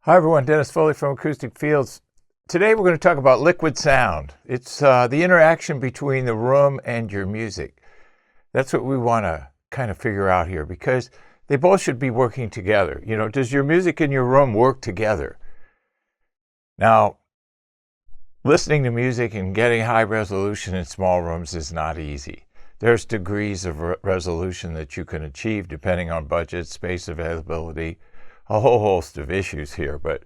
Hi everyone, Dennis Foley from Acoustic Fields. Today we're going to talk about liquid sound. It's the interaction between the room and your music. That's what we want to kind of figure out here, because they both should be working together. You know, does your music and your room work together? Now, listening to music and getting high resolution in small rooms is not easy. There's degrees of resolution that you can achieve depending on budget, space availability, a whole host of issues here. But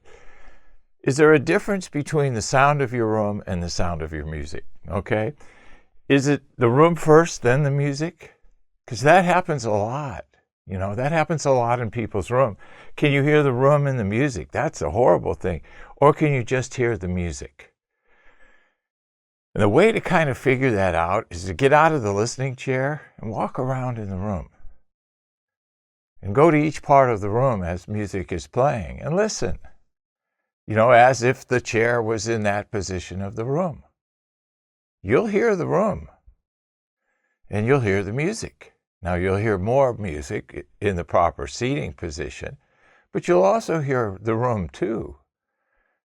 is there a difference between the sound of your room and the sound of your music? Okay. Is it the room first, then the music? Because that happens a lot. You know, that happens a lot in people's room. Can you hear the room and the music? That's a horrible thing. Or can you just hear the music? And the way to kind of figure that out is to get out of the listening chair and walk around in the room. And go to each part of the room as music is playing and listen, you know, as if the chair was in that position of the room. You'll hear the room and you'll hear the music. Now, you'll hear more music in the proper seating position, but you'll also hear the room too.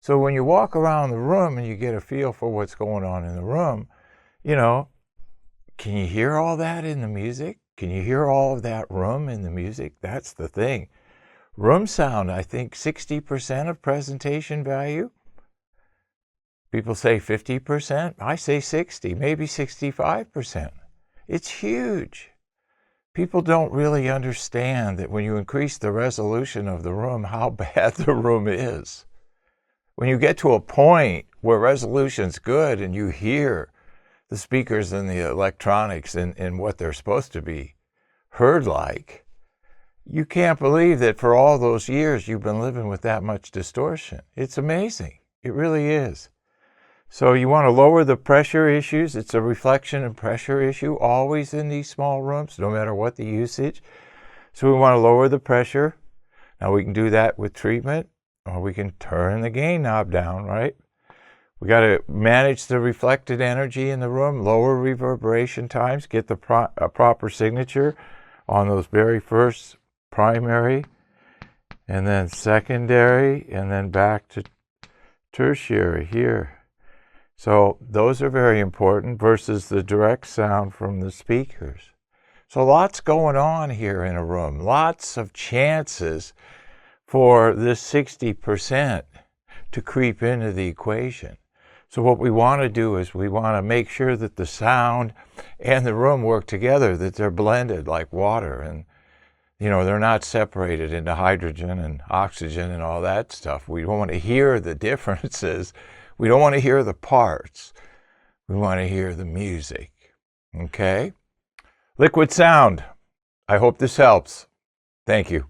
So when you walk around the room and you get a feel for what's going on in the room, you know, can you hear all that in the music? Can you hear all of that room in the music? That's the thing. Room sound, I think 60% of presentation value. People say 50%. I say 60, maybe 65%. It's huge. People don't really understand that when you increase the resolution of the room, how bad the room is. When you get to a point where resolution's good and you hear the speakers and the electronics and what they're supposed to be heard like, you can't believe that for all those years you've been living with that much distortion. It's amazing. It really is. So you want to lower the pressure issues. It's a reflection and pressure issue always in these small rooms, no matter what the usage. So we want to lower the pressure. Now we can do that with treatment, or we can turn the gain knob down, right? We got to manage the reflected energy in the room, lower reverberation times, get the proper signature on those very first primary, and then secondary, and then back to tertiary here. So those are very important versus the direct sound from the speakers. So lots going on here in a room, lots of chances for this 60% to creep into the equation. So what we want to do is we want to make sure that the sound and the room work together, that they're blended like water, and you know, they're not separated into hydrogen and oxygen and all that stuff. We don't want to hear the differences. We don't want to hear the parts. We want to hear the music. Okay? Liquid sound. I hope this helps. Thank you.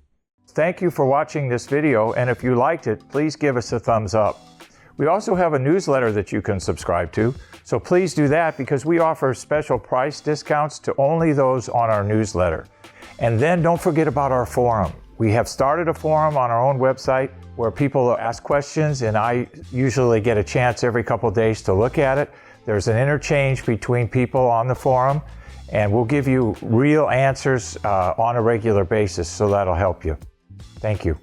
Thank you for watching this video, and if you liked it, please give us a thumbs up. We also have a newsletter that you can subscribe to, so please do that, because we offer special price discounts to only those on our newsletter. And then don't forget about our forum. We have started a forum on our own website where people ask questions, and I usually get a chance every couple of days to look at it. There's an interchange between people on the forum, and we'll give you real answers on a regular basis, so that'll help you. Thank you.